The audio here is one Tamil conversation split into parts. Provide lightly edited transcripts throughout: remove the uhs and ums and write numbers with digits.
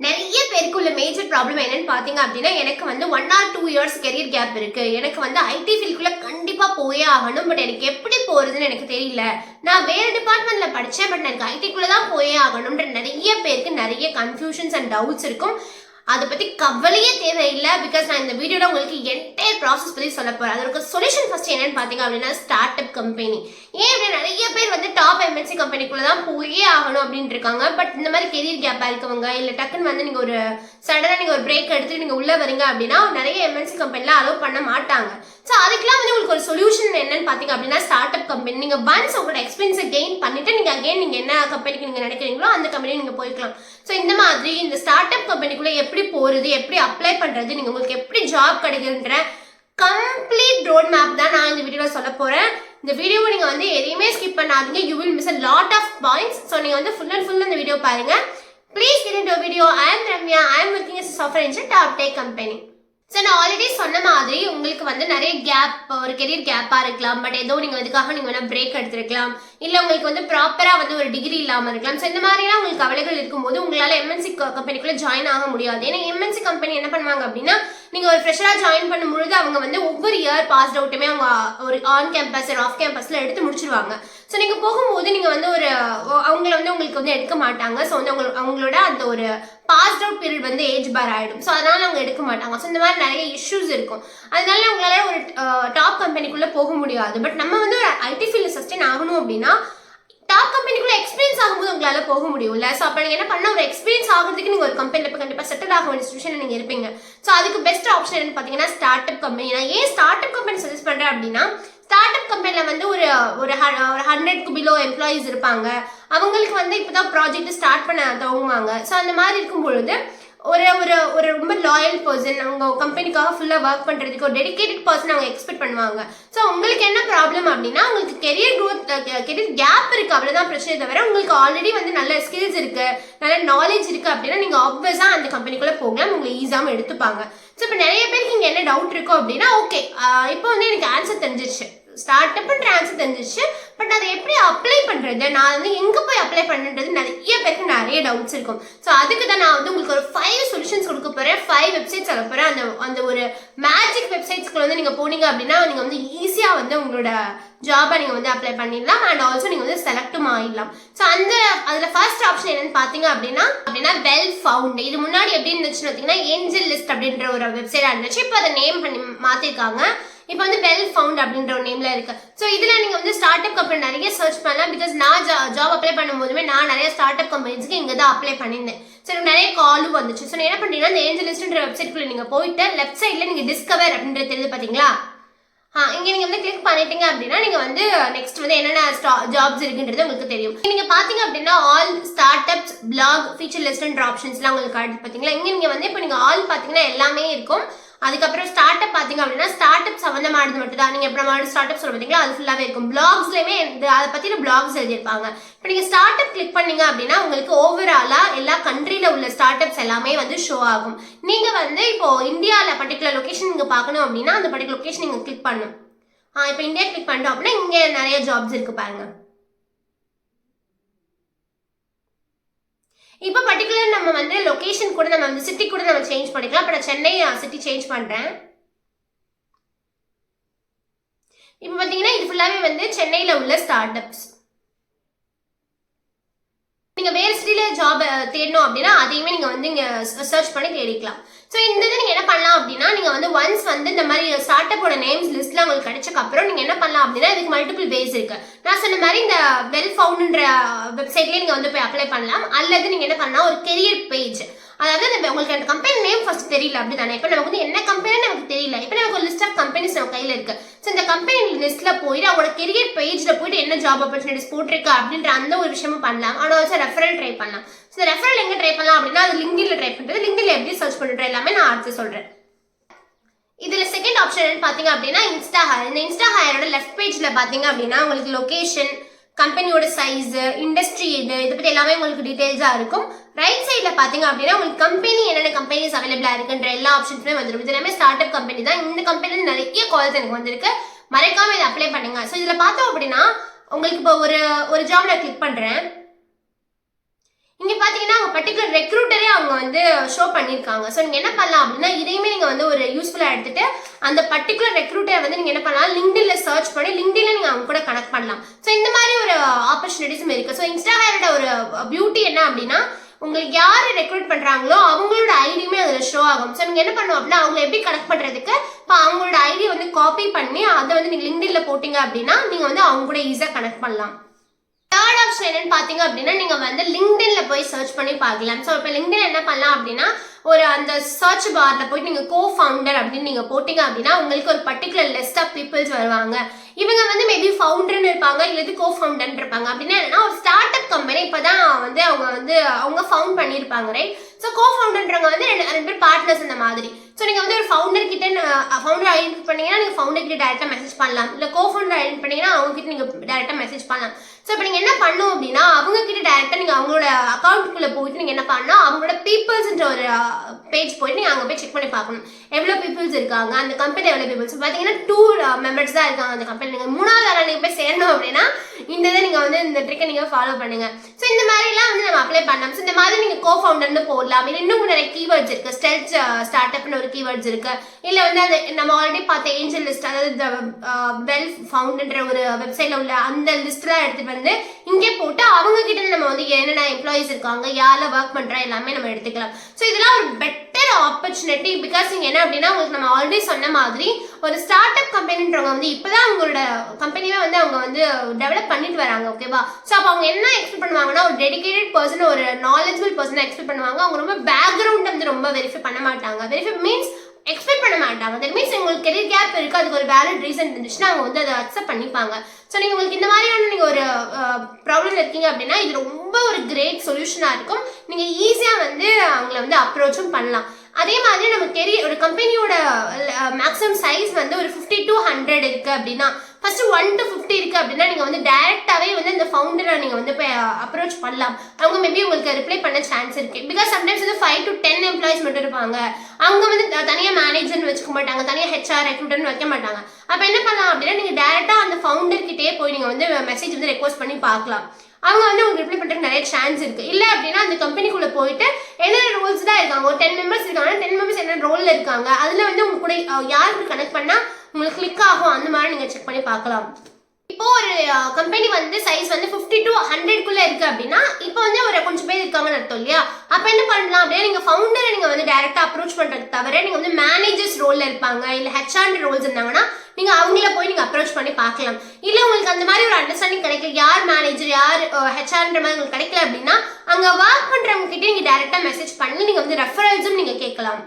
நிறைய பேருக்குள்ள மேஜர் ப்ராப்ளம் என்னன்னு பாத்தீங்க அப்படின்னா எனக்கு வந்து 1 or 2 years கெரியர் கேப் இருக்கு. எனக்கு வந்து ஐடி ஃபீல்டுக்குள்ள கண்டிப்பா போயே ஆகணும். பட் எனக்கு எப்படி போறதுன்னு எனக்கு தெரியல. நான் வேற டிபார்ட்மெண்ட்ல படிச்சேன். பட் எனக்கு ஐடிக்குள்ள தான் போயே ஆகணும்ன்ற நிறைய பேருக்கு நிறைய கன்ஃபியூஷன்ஸ் அண்ட் டவுட்ஸ் இருக்கும். அதை பத்தி கவலையே தேவையில்லை. பிகாஸ் நான் இந்த வீடியோல உங்களுக்கு என்டையர் ப்ராசஸ் பத்தி சொல்ல போறேன். அதற்கு சொல்யூஷன் ஃபர்ஸ்ட் என்னன்னு பாத்தீங்க அப்படின்னா ஸ்டார்ட் அப் கம்பெனி. ஏன் அப்படின்னா நிறைய பேர் வந்து டாப் எம்என்சி கம்பெனிக்குள்ள தான் போயே ஆகணும் அப்படின்னு இருக்காங்க. பட் இந்த மாதிரி கெரியர் கேப்பா இருக்கவங்க இல்ல டக்குன்னு வந்து நீங்க ஒரு சடனா நீங்க ஒரு பிரேக் எடுத்து நீங்க உள்ள வரீங்க அப்படின்னா நிறைய எம்என்சி கம்பெனில அலோவ் பண்ண மாட்டாங்க. ஸோ அதுக்கெல்லாம் வந்து உங்களுக்கு ஒரு சொல்யூஷன் என்னன்னு பாத்தீங்க அப்படின்னா ஸ்டார்ட் அப் கம்பெனி. நீங்க ஒன்ஸ் உங்களோட எக்ஸ்பீரியன்ஸை கெயின் பண்ணிட்டு நீங்க அகைன் நீங்க என்ன கம்பெனிக்கு நீங்க நினைக்கிறீங்களோ அந்த கம்பெனி நீங்க போய்க்கலாம். ஸோ இந்த மாதிரி இந்த ஸ்டார்ட் அப் கம்பெனிக்குள்ள எப்படி போறது, எப்படி அப்ளை பண்றது, நீங்க உங்களுக்கு எப்படி ஜாப் கிடைக்குதுன்ற கம்ப்ளீட் ரோட் மேப் தான் நான் இந்த வீடியோல சொல்ல போறேன். இந்த வீடியோவை நீங்க வந்து எதையுமே ஸ்கிப் பண்ணாதீங்க. You will miss a lot of points. So நீங்க வந்து ஃபுல் அண்ட் ஃபுல் இந்த வீடியோ பாருங்க. Please get into a video. I am Ramya. I am working as a software engineer at Top Tech company. So நான் ஆல்ரெடி சொன்ன மாதிரி உங்களுக்கு வந்து நிறைய கேப், ஒரு கெரியர் கேப்பாக இருக்கலாம். பட் ஏதோ நீங்கள் அதுக்காக நீங்கள் வேணால் பிரேக் எடுத்துருக்கலாம். இல்லை உங்களுக்கு வந்து ப்ராப்பராக வந்து ஒரு டிகிரி இல்லாமல் இருக்கலாம். ஸோ இந்த மாதிரிலாம் உங்களுக்கு கவலைகள் இருக்கும்போது உங்களால் எம்என்சி கம்பெனிக்குள்ளே ஜாயின் ஆக முடியாது. ஏன்னா எம்என்சி கம்பெனி என்ன பண்ணுவாங்க அப்படின்னா நீங்கள் ஒரு ஃப்ரெஷராக ஜாயின் பண்ணும்பொழுது அவங்க வந்து ஒவ்வொரு இயர் பாஸ்ட் அவுட்டுமே அவங்க ஒரு ஆன் கேம்பஸ் ஒரு ஆஃப் கேம்பஸில் எடுத்து முடிச்சிருவாங்க. ஸோ நீங்கள் போகும்போது நீங்கள் வந்து ஒரு அவங்கள வந்து உங்களுக்கு வந்து எடுக்க மாட்டாங்க. ஸோ வந்து அவங்களோட அந்த ஒரு பாஸ்ட் அவுட் பீரியட் வந்து ஏஜ் பார் ஆகிடும். ஸோ அதனால அவங்க எடுக்க மாட்டாங்க. ஸோ இந்த மாதிரி நிறைய இஷ்யூஸ் இருக்கும். அதனால உங்களால ஒரு டாப் கம்பெனிக்குள்ளே போக முடியாது. பட் நம்ம வந்து ஒரு ஐடி ஃபீல்டு சஸ்டெயின் ஆகணும் அப்படின்னா டாப் கம்பெனிக்குள்ள எக்ஸ்பீரியன்ஸ் ஆகும்போது உங்களால போக முடியும்ல. ஸோ அப்போ நீங்கள் என்ன பண்ணால் ஒரு எக்ஸ்பீரியன்ஸ் ஆகிறதுக்கு நீங்கள் ஒரு கம்பெனியில் இப்போ கண்டிப்பாக செட்டில் ஆக வேண்டிய சுச்சுவேஷன் நீங்கள் இருப்பீங்க. ஸோ அதுக்கு பெஸ்ட் ஆப்ஷன் என்னன்னு பார்த்தீங்கன்னா ஸ்டார்ட் அப் கம்பெனி. நான் ஏன் ஸ்டார்ட் அப் கம்பெனி சஜஸ்ட் பண்ணுறேன் அப்படின்னா ஸ்டார்ட் அப் கம்பெனியில் வந்து ஒரு 100க்கு பிலோ எம்ப்ளாயீஸ் இருப்பாங்க. அவங்களுக்கு வந்து இப்போ தான் ப்ராஜெக்ட் ஸ்டார்ட் பண்ண துவங்குவாங்க. ஸோ அந்த மாதிரி இருக்கும் பொழுது ஒரு ஒரு ஒரு ரொம்ப லாயல் பர்சன், அவங்க கம்பெனிக்காக ஃபுல்லாக ஒர்க் பண்ணுறதுக்கு ஒரு டெடிகேட்டட் பர்சன் அவங்க எக்ஸ்பெக்ட் பண்ணுவாங்க. ஸோ உங்களுக்கு என்ன ப்ராப்ளம் அப்படின்னா உங்களுக்கு கெரியர் க்ரோத், கெரியர் கேப் இருக்குது, அவ்வளோதான் பிரச்சனை. தவிர உங்களுக்கு ஆல்ரெடி வந்து நல்ல ஸ்கில்ஸ் இருக்குது, நல்ல நாலேஜ் இருக்குது அப்படின்னா நீங்கள் ஆப்வியஸாக அந்த கம்பெனிக்குள்ளே போகலாம். உங்களை ஈஸியாக எடுத்துப்பாங்க. ஸோ இப்போ நிறைய பேருக்கு இங்கே என்ன டவுட் இருக்கோ அப்படின்னா ஓகே இப்போ வந்து எனக்கு ஆன்சர் தெரிஞ்சிருச்சு, ஸ்டார்ட் அப்ன்ற ஆன்சர் தெரிஞ்சிச்சு. பட் அதை எப்படி அப்ளை பண்ணுறது, நான் வந்து எங்கே போய் அப்ளை பண்ணுறது நிறைய பேருக்கு நிறைய டவுட்ஸ் இருக்கும். ஸோ அதுக்கு தான் நான் வந்து உங்களுக்கு ஒரு 5 சொல்யூஷன்ஸ் கொடுக்க போகிறேன். 5 வெப்சைட்ஸ் சொல்ல போகிறேன். அந்த ஒரு மேஜிக் வெப்சைட்ஸ்க்குள்ள வந்து நீங்கள் போனீங்க அப்படின்னா நீங்கள் வந்து ஈஸியாக வந்து உங்களோட ஜாபை நீங்கள் வந்து அப்ளை பண்ணிடலாம். அண்ட் ஆல்சோ நீங்கள் வந்து செலக்டும் ஆகிடலாம். ஸோ அதில் ஃபர்ஸ்ட் ஆப்ஷன் என்னன்னு பார்த்தீங்க அப்படின்னா வெல் ஃபவுண்ட். இது முன்னாடி எப்படி இருந்துச்சுன்னு பார்த்தீங்கன்னா ஏஞ்சல் லிஸ்ட் அப்படின்ற ஒரு வெப்சைட்டாக இருந்துச்சு. இப்போ அதை நேம் பண்ணி மாற்றிருக்காங்க. இப்போ வந்து வெல் ஃபவுண்ட் அப்படின்ற ஒரு நேம்ல இருக்கு. ஸோ இதில் நீங்கள் வந்து ஸ்டார்ட் அப் கம்பெனி நிறைய சர்ச் பண்ணலாம். பிகாஸ் நான் ஜாப் அப்ளை பண்ணும்போதுமே நான் நிறைய ஸ்டார்ட் அப் கம்பெனிஸ்க்கு இங்கே தான் அப்ளை பண்ணியிருந்தேன். ஸோ எனக்கு நிறைய காலும் வந்துச்சு. ஸோ என்ன பண்ணுறீங்கன்னா இந்த ஏஞ்சல் லிஸ்ட்ன்ற வெப்சைட்குள்ளே நீங்கள் போயிட்டு லெஃப்ட் சைடில் நீங்கள் டிஸ்கவர் அப்படின்றது தெரியுது பார்த்தீங்களா? இங்கே நீங்கள் வந்து கிளிக் பண்ணிட்டீங்க அப்படின்னா நீங்கள் வந்து நெக்ஸ்ட் வந்து என்னென்ன ஜாப்ஸ் இருக்குன்றது உங்களுக்கு தெரியும். நீங்கள் பார்த்தீங்க அப்படின்னா all startups block feature லிஸ்ட்ன்ற ஆப்ஷன்ஸ்லாம் உங்களுக்கு காட்டுது பார்த்தீங்களா? இங்கே நீங்கள் வந்து இப்போ நீங்கள் ஆல் பார்த்தீங்கன்னா எல்லாமே இருக்கும். அதுக்கப்புறம் ஸ்டார்ட் அப் பார்த்தீங்க அப்படின்னா ஸ்டார்ட் அப் சம்மந்தமானது மட்டும் தான். நீங்கள் இப்போ ஸ்டார்ட் அப் சொல்ல பார்த்தீங்களா அது ஃபுல்லாகவே இருக்கும். பிளாக்ஸ்லையுமே அதை பற்றின பிளாக்ஸ் எழுதியிருப்பாங்க. இப்போ நீங்கள் ஸ்டார்ட் அப் கிளிக் பண்ணீங்க அப்படின்னா உங்களுக்கு ஓவராலாக எல்லா கண்ட்ரியில் உள்ள ஸ்டார்ட் அப்ஸ் எல்லாமே வந்து ஷோ ஆகும். நீங்கள் வந்து இப்போ இந்தியாவில் பர்டிகுலர் லொக்கேஷன் நீங்கள் பார்க்கணும் அப்படின்னா அந்த பர்டிகுலர் லொக்கேஷன் நீங்கள் கிளிக் பண்ணணும். இப்போ இந்தியா கிளிக் பண்ணிட்டோம் அப்படின்னா இங்கே நிறைய ஜாப்ஸ் இருக்கு பாருங்க. இப்போ பர்டிகுலர் நம்ம வந்து லொகேஷன் கூட நம்ம வந்து சிட்டி கூட நம்ம சேஞ்ச் பண்ணிக்கலாம். இப்போ நான் சென்னை சிட்டி சேஞ்ச் பண்ணுறேன். இப்போ பார்த்தீங்கன்னா இது ஃபுல்லாகவே வந்து சென்னையில் உள்ள ஸ்டார்ட் அப்ஸ். நீங்கள் வேறு சிட்டியில் ஜாப் தேடணும் அப்படின்னா அதையுமே நீங்கள் வந்து இங்கே சர்ச் பண்ணி தேடிக்கலாம். ஸோ இந்த இதை நீங்கள் என்ன பண்ணலாம் அப்படின்னா நீங்கள் வந்து ஒன்ஸ் வந்து இந்த மாதிரி ஸ்டார்ட் அப்போட நேம்ஸ் லிஸ்ட்டில் உங்களுக்கு கிடைச்சக்கப்புறம் நீங்கள் என்ன பண்ணலாம் அப்படின்னா இதுக்கு மல்டிபிள் வேஸ் இருக்குது. நான் சொன்ன மாதிரி இந்த வெல் ஃபவுண்ட்ன்ற வெப்சைட்லேயே நீங்கள் வந்து போய் அப்ளை பண்ணலாம். அல்லது நீங்கள் என்ன பண்ணலாம் ஒரு கெரியர் பேஜ், அதாவது உங்களுக்கு அந்த கம்பெனி நேம் ஃபர்ஸ்ட் தெரியல அப்படி தானே. இப்போ நமக்கு வந்து என்ன கம்பெனின்னு நமக்கு தெரியல. இப்போ நமக்கு ஒரு லிஸ்ட் ஆஃப் கம்பெனிஸ் நம்ம கையில் இருக்கு. ஸோ இந்த கம்பெனி லிஸ்ட்டில் போயிட்டு அவங்களோட கெரியர் பேஜில் போயிட்டு என்ன ஜாப் ஆப்பர்ச்சுனிட்டிஸ் போட்டிருக்கு அப்படின்ற அந்த ஒரு விஷயமும் பண்ணலாம். ஆனால் ஆல்சோ ரெஃபரல் ட்ரை பண்ணலாம். ஸோ ரெஃபரல் எங்கே ட்ரை பண்ணலாம் அப்படின்னா அது லிங்க்டின்ல ட்ரை பண்ணுறது. லிங்க்டின்ல எப்படி சர்ச் பண்ணுறது எல்லாமே நான் அடுத்து சொல்கிறேன். இதில் செகண்ட் ஆப்ஷன் என்னன்னு பார்த்தீங்க அப்படின்னா இன்ஸ்டா ஹையர். இந்த இன்ஸ்டா ஹையரோட லெஃப்ட் பேஜில் பார்த்தீங்க அப்படின்னா உங்களுக்கு லொகேஷன், கம்பெனியோட சைஸ், இண்டஸ்ட்ரி இதை பற்றி எல்லாமே உங்களுக்கு டீட்டெயில்ஸாக இருக்கும். ரைட் சைடில் பார்த்தீங்க அப்படின்னா உங்களுக்கு கம்பெனி என்னென்ன கம்பெனிஸ் அவைலபிளாக இருக்குன்ற எல்லா ஆப்ஷன்ஸுமே வந்துடும். இது எல்லாமே ஸ்டார்ட் அப் கம்பெனி தான். இந்த கம்பெனியில் நிறைய கால்ஸ் எனக்கு வந்திருக்கு. மறைக்காம இதை அப்ளை பண்ணுங்க. ஸோ இதில் பார்த்தோம் அப்படின்னா உங்களுக்கு இப்போ ஒரு ஜாப் நான் கிளிக் பண்ணுறேன். இங்க பாத்தீங்கன்னா அவங்க பர்டிகுலர் ரெக்ரூட்டரே அவங்க வந்து ஷோ பண்ணிருக்காங்க. ஸோ நீங்க என்ன பண்ணலாம் அப்படின்னா இதையுமே நீங்க வந்து ஒரு யூஸ்ஃபுல்லா எடுத்துட்டு அந்த பர்டிகுலர் ரெக்ரூட்டர் வந்து நீங்க என்ன பண்ணலாம் லிங்க்டின்ல சர்ச் பண்ணி லிங்க்டின்ல நீங்க அவங்க கூட கனெக்ட் பண்ணலாம். ஸோ இந்த மாதிரி ஒரு ஆப்பர்ச்சுனிட்டிஸும் இருக்கு. ஸோ இன்ஸ்டா ஹையரோட ஒரு பியூட்டி என்ன அப்படின்னா உங்களுக்கு யாரு ரெக்ரூட் பண்றாங்களோ அவங்களோட ஐடியுமே அதுல ஷோ ஆகும். ஸோ நீங்க என்ன பண்ணுவோம் அப்படின்னா அவங்க எப்படி கனெக்ட் பண்றதுக்கு இப்போ அவங்களோட ஐடி வந்து காப்பி பண்ணி அதை வந்து நீங்க லிங்க்டின்ல போட்டீங்க அப்படின்னா நீங்க வந்து அவங்க கூட ஈஸியா கனெக்ட் பண்ணலாம். தேர்ட் ஆப்ஷன் என்னன்னு பாத்தீங்க அப்படின்னா நீங்க வந்து லிங்க்டின்ல போய் சர்ச் பண்ணி பார்க்கலாம். ஸோ இப்போ லிங்க்டின் என்ன பண்ணலாம் அப்படின்னா ஒரு அந்த சர்ச் பார்ல போயிட்டு நீங்க கோ ஃபவுண்டர் அப்படின்னு நீங்க போட்டீங்க அப்படின்னா உங்களுக்கு ஒரு பர்டிகுலர் லிஸ்ட் ஆஃப் பீப்புள்ஸ் வருவாங்க. இவங்க வந்து மேபி ஃபவுண்டர்னு இருப்பாங்க இல்லது கோ ஃபவுண்டர்னு இருப்பாங்க. அப்படின்னா என்னன்னா ஒரு ஸ்டார்ட் அப் கம்பெனி இப்பதான் வந்து அவங்க ஃபவுண்ட் பண்ணியிருப்பாங்க, ரைட்? ஸோ கோ ஃபவுண்டர்ன்றவங்க வந்து ரெண்டு பேர் பார்ட்னர்ஸ் இந்த மாதிரி. ஸோ நீங்க வந்து ஒரு ஃபவுண்டர் ஐடென்டிஃபை பண்ணீங்கன்னா நீங்க ஃபவுண்டர் கிட்ட டைரக்டா மெசேஜ் பண்ணலாம். இல்ல கோ ஃபவுண்டர் ஐடென்டிஃபை பண்ணீங்கன்னா அவங்க கிட்ட நீங்க டைரக்டா மெசேஜ் பண்ணலாம். ஸோ இப்போ நீங்க என்ன பண்ணும் அப்படின்னா அவங்க கிட்ட டைரக்டா நீங்க அவங்களோட அக்கௌண்ட்டுக்குள்ள போயிட்டு நீங்க என்ன பண்ணா அவங்களோட பீப்புள்ஸ்ன்ற ஒரு பேஜ் போயிட்டு நீங்க அங்க போய் செக் பண்ணி பார்க்கணும் எவ்வளவு பீப்புள்ஸ் இருக்காங்க, அந்த கம்பெனி எவ்வளவு பீப்புள்ஸ். பாத்தீங்கன்னா 2 மெம்பர்ஸ் தான் இருக்காங்க அந்த கம்பெனி. நீங்க 3வது ஆளா நீங்க போய் சேரணும் அப்படின்னா இந்த இதை நீங்க வந்து இந்த ட்ரிக்கை நீங்க ஃபாலோ பண்ணுங்க. ஸோ இந்த மாதிரி எல்லாம் வந்து நம்ம அப்ளை பண்ணலாம். ஸோ இந்த மாதிரி நீங்க கோ ஃபவுண்டர்னு போடலாம். இன்னும் நிறைய கீவேர்ட்ஸ் இருக்கு. ஸ்டெல்த் ஸ்டார்ட் அப்னு ஒரு கீவேர்ட்ஸ் இருக்கு. இல்ல வந்து அது நம்ம ஆல்ரெடி பார்த்த ஏஞ்சல் லிஸ்ட், அதாவது வெல் ஃபவுண்ட்ன்ற ஒரு வெப்சைட்ல உள்ள அந்த லிஸ்ட்லாம் எடுத்துட்டு வந்து இங்கே போட்டு அவங்க கிட்ட நம்ம வந்து என்னென்ன எம்ப்ளாயிஸ் இருக்காங்க, யாரெல்லாம் ஒர்க் பண்றா எல்லாமே நம்ம எடுத்துக்கலாம். ஸோ இதெல்லாம் ஒரு பெட்டர் ஆப்பர்ச்சுனிட்டி. பிகாஸ் நீங்க என்ன அப்படின்னா உங்களுக்கு நம்ம ஆல்ரெடி சொன்ன மாதிரி ஒரு ஸ்டார்ட் அப் கம்பெனின்றவங்க வந்து இப்பதான் அவங்களோட கம்பெனியே வந்து அவங்க வந்து டெவலப் பண்ணிட்டு வராங்க, ஓகேவா? ஸோ அப்போ அவங்க என்ன எக்ஸ்பெக்ட் பண்ணுவாங்கன்னா ஒரு டெடிகேட்டட் பர்சன், ஒரு நாலேஜபிள் பர்சன் எக்ஸ்பெக்ட் பண்ணுவாங்க. அவங்க ரொம்ப பேக்ரவுண்ட் வந்து ரொம்ப வெரிஃபை பண்ண மாட்டாங்க. வெரிஃபை மீன்ஸ் எக்ஸ்பெக்ட் பண்ண மாட்டாங்க. தட் மீன்ஸ் உங்களுக்கு கெரியர் கேப் இருக்கு, அதுக்கு ஒரு வேலிட் ரீசன் இருந்துச்சுன்னா அவங்க வந்து அதை அக்செப்ட் பண்ணிப்பாங்க. ஸோ நீங்க உங்களுக்கு இந்த மாதிரியான நீங்க ஒரு ப்ராப்ளம் இருக்கீங்க அப்படின்னா இது ரொம்ப ஒரு கிரேட் சொல்யூஷனா இருக்கும். நீங்க ஈஸியா வந்து அவங்கள வந்து அப்ரோச்சும் பண்ணலாம். அதே மாதிரி நம்ம கெரியர் ஒரு கம்பெனியோட மேக்ஸிமம் சைஸ் வந்து ஒரு 50 to 100 இருக்கு அப்படின்னா ஃபர்ஸ்ட் 1 to 50 இருக்கு அப்படின்னா நீங்க வந்து டைரக்டாவே வந்து இந்த ஃபவுண்டரை நீங்க வந்து போய் அப்ரோச் பண்ணலாம். அவங்க மேபி உங்களுக்கு ரிப்ளை பண்ண சான்ஸ் இருக்கு. பிகாஸ் சம்டைம்ஸ் வந்து 5 to 10 எம்ப்ளாயிஸ் மட்டும் இருப்பாங்க. அவங்க வந்து தனியா மேனேஜர்னு வச்சுக்க மாட்டாங்க, தனியா ஹெச்ஆர் ரெக்ரூட்டர்னு வைக்க மாட்டாங்க. அப்ப என்ன பண்ணலாம் அப்படின்னா நீங்க டைரக்டா அந்த ஃபவுண்டர் கிட்டே போய் நீங்க வந்து மெசேஜ் வந்து ரெக்வஸ்ட் பண்ணி பார்க்கலாம். அவங்க வந்து உங்களுக்கு ரிப்ளை பண்றதுக்கு நிறைய சான்ஸ் இருக்கு. இல்ல அப்படின்னா அந்த கம்பெனிக்குள்ள போயிட்டு என்னென்ன ரோல்ஸ் தான் இருக்காங்க, ஒரு 10 மெம்பர்ஸ் இருக்காங்க, 10 மெம்பர்ஸ் என்ன ரோல்ல இருக்காங்க, அதுல வந்து உங்க கூட யாருக்கு கனெக்ட் பண்ணா உங்களுக்கு கிளிக் ஆகும் அந்த மாதிரி நீங்க செக் பண்ணி பார்க்கலாம். இப்போ ஒரு கம்பெனி வந்து சைஸ் வந்து 50 to 100 இருக்கு அப்படின்னா இப்போ வந்து ஒரு கொஞ்சம் பேர் இருக்காங்கன்னு அர்த்தம் இல்லையா? அப்ப என்ன பண்ணலாம் அப்படின்னா நீங்க ஃபவுண்டரை நீங்க வந்து டைரக்டா அப்ரோச் பண்றது தவிர நீங்க வந்து மேனேஜர்ஸ் ரோல்ல இருப்பாங்க இல்ல ஹெச்ஆர் ரோல்ஸ் இருந்தாங்கன்னா நீங்க அவங்கள போய் நீங்க அப்ரோச் பண்ணி பார்க்கலாம். இல்ல உங்களுக்கு அந்த மாதிரி ஒரு அண்டர்ஸ்டாண்டிங் கிடைக்கல, யார் மேனேஜர் யார் ஹெச்ஆர்ன்ற மாதிரி உங்களுக்கு கிடைக்கல அப்படின்னா அங்க ஒர்க் பண்றவங்க கிட்ட நீங்க டைரக்டா மெசேஜ் பண்ணி நீங்க வந்து ரெஃபரல்ஸும் நீங்க கேட்கலாம்.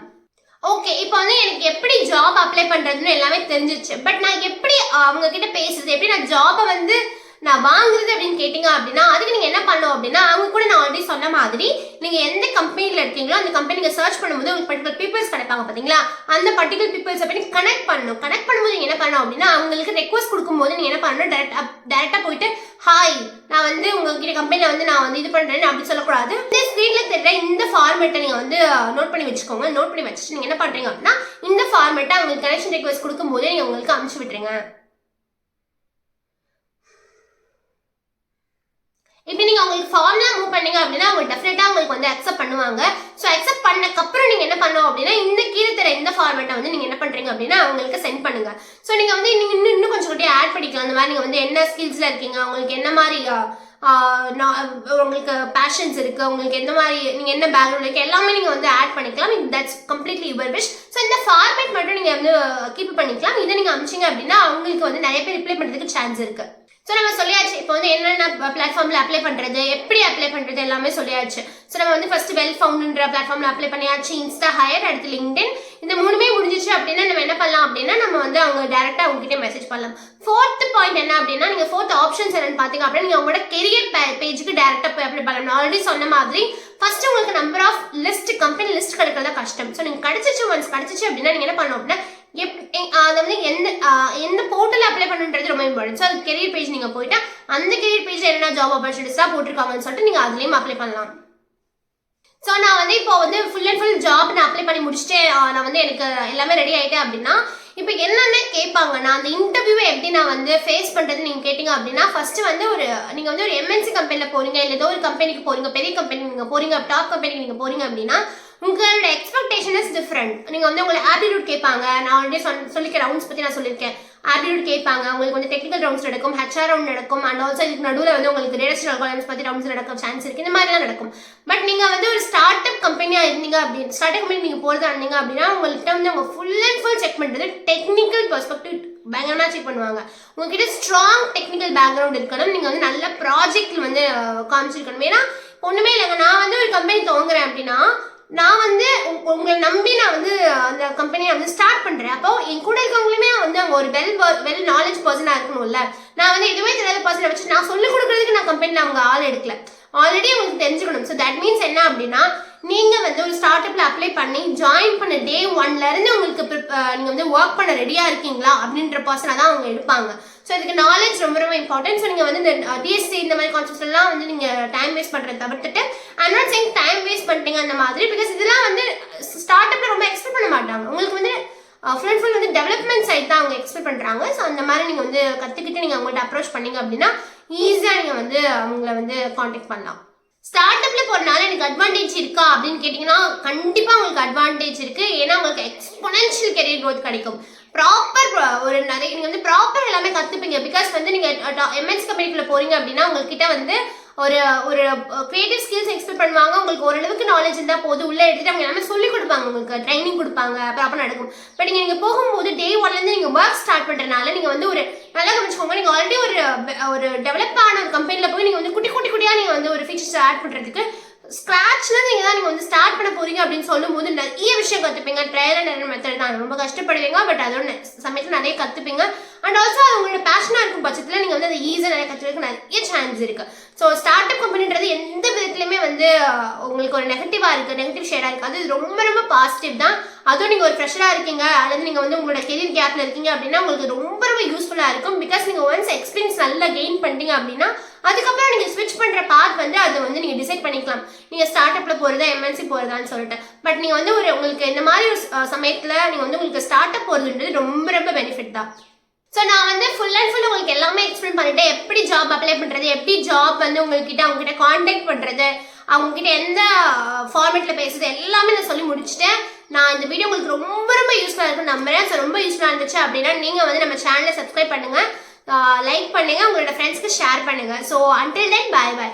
ஓகே, இப்போ வந்து எனக்கு எப்படி ஜாப் அப்ளை பண்றதுன்னு எல்லாமே தெரிஞ்சிச்சு. பட் நான் எப்படி அவங்க கிட்ட பேசுறது, எப்படி நான் ஜாபை வந்து நான் வாங்குறது அப்படின்னு கேட்டீங்க அப்படின்னா அதுக்கு நீங்க என்ன பண்ணணும் அப்படின்னா அவங்க கூட நான் ஆல்ரெடி சொன்ன மாதிரி நீங்க எந்த கம்பெனில இருக்கீங்களோ அந்த கம்பெனி நீங்க சர்ச் பண்ணும்போது உங்களுக்கு பர்டிகுலர் பீப்புள்ஸ் கிடைப்பாங்க பாத்தீங்களா, அந்த பர்டிகுலர் பீப்புள்ஸ் அப்படி கனெக்ட் பண்ணணும். கனெக்ட் பண்ணும்போது நீங்க என்ன பண்ணணும் அப்படின்னா அவங்களுக்கு ரெக்வஸ்ட் கொடுக்கும்போது நீங்க என்ன பண்ணணும், டைரக்டா போயிட்டு ஹாய் நான் வந்து உங்ககிட்ட கம்பெனில வந்து நான் வந்து இது பண்றேன்னு அப்படி சொல்லக்கூடாது. இந்த ஸ்கிரீன்ல தெரியற இந்த ஃபார்மேட்டை நீங்க வந்து நோட் பண்ணி வச்சுக்கோங்க. நோட் பண்ணி வச்சுட்டு நீங்க என்ன பண்றீங்க அப்படின்னா இந்த ஃபார்மேட்டை அவங்களுக்கு கனெக்ஷன் ரெக்வஸ்ட் கொடுக்கும்போது நீங்க உங்களுக்கு அனுப்பிச்சு விட்டுருங்க. இப்போ நீங்க உங்களுக்கு ஃபார்ம்லாம் மூவ் பண்ணீங்க அப்படின்னா அவங்க டெஃபினட்டா உங்களுக்கு வந்து அக்செப்ட் பண்ணுவாங்க. ஸோ அக்செப்ட் பண்ணக்கப்புறம் நீங்க என்ன பண்ணணும் அப்படின்னா இந்த கீழே தர இந்த ஃபார்மேட்டை வந்து நீங்க என்ன பண்றீங்க அப்படின்னா அவங்களுக்கு சென்ட் பண்ணுங்க. ஸோ நீங்க வந்து நீங்க இன்னும் கொஞ்சம் கூட ஆட் பண்ணிக்கலாம். அந்த மாதிரி நீங்க வந்து என்ன ஸ்கில்ஸ்ல இருக்கீங்க, உங்களுக்கு என்ன மாதிரி உங்களுக்கு பேஷன்ஸ் இருக்கு, உங்களுக்கு எந்த மாதிரி நீங்க என்ன பேக்ரவுண்ட் இருக்கு எல்லாமே நீங்க வந்து ஆட் பண்ணிக்கலாம். That's completely your wish. So இந்த ஃபார்மேட் மட்டும் நீங்க வந்து கீப் பண்ணிக்கலாம். இதை நீங்க அனுப்பிச்சிங்க அப்படின்னா அவங்களுக்கு வந்து நிறைய பேர் ரிப்ளை பண்றதுக்கு சான்ஸ் இருக்கு. ஸோ நம்ம சொல்லியாச்சு இப்போ வந்து என்னென்ன பிளாட்ஃபார்ம்ல அப்ளை பண்றது, எப்படி அப்ளை பண்றது எல்லாமே சொல்லியாச்சு. ஸோ நம்ம வந்து ஃபர்ஸ்ட் வெல் ஃபவுண்ட்ன்ற பிளாட்ஃபார்ம்ல அப்ளை பண்ணியாச்சு, இன்ஸ்டா ஹையர், அடுத்து லிங்க்டின். இந்த மூணுமே முடிஞ்சிச்சு அப்படின்னா நம்ம என்ன பண்ணலாம் அப்படின்னா நம்ம வந்து அவங்க டைரக்டா அவங்ககிட்ட மெசேஜ் பண்ணலாம். 4th பாயிண்ட் என்ன அப்படின்னா நீங்க 4th ஆப்ஷன்ஸ் என்னன்னு பாத்தீங்க அப்படின்னா நீங்க உங்களோட கெரியர் பேஜுக்கு டைரக்டா போய் அப்ளை பண்ணலாம். நான் ஆல்ரெடி சொன்ன மாதிரி ஃபர்ஸ்ட் உங்களுக்கு number of list company list கிடைக்கிறதா கஷ்டம். ஸோ நீங்க கிடைச்சிச்சு ஒன்ஸ் கிடைச்சிச்சு அப்படின்னா நீங்க என்ன பண்ணணும் அப்படின்னா அதை வந்து எந்த போர்ட்டல் அப்ளை பண்ணுன்றது ரொம்ப இம்பார்ட்டன்ட். ஸோ அது கெரியர் பேஜ் நீங்க போயிட்டு அந்த கெரியர் பேஜ் என்ன ஜாப் ஆப்பர்ச்சுனிட்டிஸா போட்டிருக்காங்கன்னு சொல்லிட்டு நீங்க அதுலயும் அப்ளை பண்ணலாம். ஸோ நான் வந்து இப்போ வந்து ஃபுல் அண்ட் ஃபுல் ஜாப் நான் அப்ளை பண்ணி முடிச்சுட்டு நான் வந்து எனக்கு எல்லாமே ரெடி ஆயிட்டேன் அப்படின்னா இப்போ என்னென்ன கேட்பாங்க, நான் அந்த இன்டர்வியூவை எப்படி நான் வந்து ஃபேஸ் பண்ணுறது நீங்கள் கேட்டிங்க அப்படின்னா, ஃபஸ்ட்டு வந்து நீங்கள் வந்து ஒரு எம்என்சி கம்பெனியில் போகிறீங்க, இல்லை ஏதோ ஒரு கம்பெனிக்கு போகிறீங்க, பெரிய கம்பெனி நீங்கள் போகிறீங்க, டாப் கம்பெனிக்கு நீங்கள் போகிறீங்க அப்படின்னா உங்களோட எக்ஸ்பெக்டேஷன் இஸ் டிஃப்ரெண்ட். நீங்கள் வந்து உங்களை ஆப்டிடியூட் கேட்பாங்க. நான் ஆல்ரெடி சொல்லிக்க ரவுண்ட்ஸ் பற்றி நான் சொல்லியிருக்கேன். ஆப்டிடியூட் கேட்பாங்க, உங்களுக்கு வந்து டெக்னிக்கல் ரவுண்ட்ஸ் நடக்கும், ஹெச்ஆர் ரவுண்ட் நடக்கும், அண்ட் ஆல்சோ இதுக்கு நடுவில் வந்து உங்களுக்கு டேட்டா காலம்ஸ் பற்றி ரவுண்ட்ஸ் நடக்கும் சான்ஸ் இருக்குது. இந்த மாதிரிலாம் நடக்கும். பட் நீங்கள் வந்து ஒரு ஸ்டார்ட் அப் கம்பெனியாக இருந்தீங்க அப்படின்னு ஸ்டார்ட் அப் கம்பெனி நீங்கள் போகிறதா இருந்தீங்க அப்படின்னா உங்கள்கிட்ட வந்து அவங்க ஃபுல் அண்ட் ஃபுல் செக் பண்ணுறது டெக்னிக்கல் பெர்ஸ்பெக்டிவ் பயங்கரமாக செக் பண்ணுவாங்க. உங்ககிட்ட ஸ்ட்ராங் டெக்னிக்கல் பேக்ரவுண்ட் இருக்கணும். நீங்கள் வந்து நல்ல ப்ராஜெக்ட் வந்து காமிச்சிருக்கணும். ஏன்னா ஒன்றுமே இல்லைங்க, நான் வந்து ஒரு கம்பெனி துவங்குறேன் அப்படின்னா நான் வந்து உங்களை நம்பி நான் வந்து அந்த கம்பெனியை வந்து ஸ்டார்ட் பண்ணுறேன். அப்போ என் கூட இருக்கவங்களுமே வந்து அவங்க ஒரு வெல் நாலேஜ் பர்சனாக இருக்கணும்ல. நான் வந்து எதுவுமே தெரியாத பர்சனை வச்சு நான் சொல்லிக் கொடுக்குறதுக்கு நான் கம்பெனியில் அவங்க ஆள் எடுக்கல. ஆல்ரெடி உங்களுக்கு தெரிஞ்சுக்கணும். ஸோ தட் மீன்ஸ் என்ன அப்படின்னா, நீங்கள் வந்து ஒரு ஸ்டார்ட் அப்பில் அப்ளை பண்ணி ஜாயின் பண்ண டே 1லேருந்து உங்களுக்கு நீங்கள் வந்து ஒர்க் பண்ண ரெடியாக இருக்கீங்களா அப்படின்ற பர்சனை தான் அவங்க எடுப்பாங்க. ஸோ இதுக்கு நாலேஜ் ரொம்ப ரொம்ப இம்பார்ட்டன்ட். ஸோ நீங்கள் வந்து இந்த டிஎஸ்சி இந்த மாதிரி கான்செப்ட்ஸ் எல்லாம் வந்து நீங்கள் டைம் வேஸ்ட் பண்ணுறத தவிர்த்துட்டு, I'm not saying time waste பண்ணிட்டீங்க அந்த மாதிரி, பிகாஸ் இதெல்லாம் வந்து ஸ்டார்ட் அப்பில் ரொம்ப எக்ஸ்பெக்ட் பண்ண மாட்டாங்க. உங்களுக்கு வந்து ஃபுல் அண்ட் ஃபுல் வந்து டெவலப்மெண்ட் சைட் தான் அவங்க எக்ஸ்பெக்ட் பண்ணுறாங்க. ஸோ அந்த மாதிரி நீங்கள் வந்து கற்றுக்கிட்டு நீங்கள் அவங்கள்ட்ட அப்ரோச் பண்ணீங்க அப்படின்னா ஈஸியாக நீங்கள் வந்து அவங்கள வந்து காண்டாக்ட் பண்ணலாம். ஸ்டார்ட் அப்பில் போகிறனால எனக்கு அட்வான்டேஜ் இருக்கா அப்படின்னு கேட்டிங்கன்னா கண்டிப்பாக உங்களுக்கு அட்வான்டேஜ் இருக்குது. ஏன்னா உங்களுக்கு எக்ஸ்பொனென்ஷியல் கெரியர் க்ரோத் கிடைக்கும். ப்ராப்பர் ஒரு நிறைய நீங்கள் வந்து ப்ராப்பர் எல்லாமே கற்றுப்பீங்க. பிகாஸ் வந்து நீங்கள் எம்என்சி கம்பெனிக்குள்ளே போகிறீங்க அப்படின்னா உங்கள்கிட்ட வந்து ஒரு கிரியேட்டிவ் ஸ்கில்ஸ் எக்ஸ்பெக்ட் பண்ணுவாங்க. உங்களுக்கு ஓரளவுக்கு நாலேஜ் இருந்தால் போது உள்ளே எடுத்துகிட்டு அவங்க எல்லாமே சொல்லிக் கொடுப்பாங்க, உங்களுக்கு ட்ரைனிங் கொடுப்பாங்க, ப்ராப்பர் நடக்கும். பட் நீங்கள் போகும்போது டே 1லேருந்து நீங்கள் ஒர்க் ஸ்டார்ட் பண்ணுறதுனால நீங்கள் வந்து ஒரு நல்லா கவனிச்சுக்கோங்க. நீங்கள் ஆல்ரெடி ஒரு டெவலப் ஆன ஒரு கம்பெனியில் போய் நீங்கள் வந்து குட்டியாக நீங்கள் வந்து ஒரு ஃபீச்சர்ஸ் ஆட் பண்ணுறதுக்கு ஸ்க்ராட்ச்ல நீங்கள் வந்து ஸ்டார்ட் பண்ண போறீங்க அப்படின்னு சொல்லும்போது நிறைய விஷயம் கற்றுப்பீங்க. ட்ரையல் அண்ட் எரர் மெத்தட் தான், ரொம்ப கஷ்டப்படுவீங்க. பட் அதோட சமயத்தில் நிறைய கற்றுப்பீங்க. அண்ட் ஆல்சோ அது உங்களோட பேஷனாக இருக்கும் பட்சத்தில் நீங்கள் வந்து அதை ஈஸியாக நிறைய கற்றுக்கிறதுக்கு நிறைய சான்ஸ் இருக்குது. ஸோ ஸ்டார்ட் அப் கம்பெனின்றது எந்த விதத்துலையுமே வந்து உங்களுக்கு ஒரு நெகட்டிவ் ஷேடாக இருக்குது. அது ரொம்ப ரொம்ப பாசிட்டிவ் தான். அதுவும் நீங்கள் ஒரு ஃப்ரெஷராக இருக்கீங்க அல்லது நீங்கள் வந்து உங்களோட கெரியர் கேப்பில் இருக்கீங்க அப்படின்னா உங்களுக்கு ரொம்ப ரொம்ப யூஸ்ஃபுல்லாக இருக்கும். பிகாஸ் நீங்கள் ஒன்ஸ் எக்ஸ்பீரியன்ஸ் நல்லா கெயின் பண்ணிட்டீங்க அப்படின்னா அதுக்கப்புறம் நீங்கள் ஸ்விட்ச் பண்ணுற பாத் வந்து அதை வந்து நீங்கள் டிசைட் பண்ணிக்கலாம். நீங்கள் ஸ்டார்ட் அப்பில் போகிறதா எம்என்சி போகிறதான்னு சொல்லிட்டு. பட் நீங்கள் வந்து உங்களுக்கு இந்த மாதிரி ஒரு சமயத்தில் நீங்கள் வந்து உங்களுக்கு ஸ்டார்ட் அப் போகிறதுன்றது ரொம்ப ரொம்ப பெனிஃபிட் தான். ஸோ நான் வந்து ஃபுல் அண்ட் ஃபுல் உங்களுக்கு எல்லாமே எக்ஸ்பிளைன் பண்ணிட்டேன். எப்படி ஜாப் அப்ளை பண்ணுறது, எப்படி ஜாப் வந்து அவங்ககிட்ட காண்டாக்ட் பண்ணுறது, அவங்ககிட்ட எந்த ஃபார்மேட்டில் பேசுறது எல்லாமே நான் சொல்லி முடிச்சுட்டேன். நான் இந்த வீடியோ உங்களுக்கு ரொம்ப ரொம்ப யூஸ்ஃபுல்லாக இருக்குன்னு நம்புறேன். ஸோ ரொம்ப யூஸ்ஃபுல்லாக இருந்துச்சு அப்படின்னா நீங்கள் வந்து நம்ம சேனலை சப்ஸ்கிரைப் பண்ணுங்கள், லைக் பண்ணுங்கள், உங்களோட ஃப்ரெண்ட்ஸ்க்கு ஷேர் பண்ணுங்கள். So until then bye by.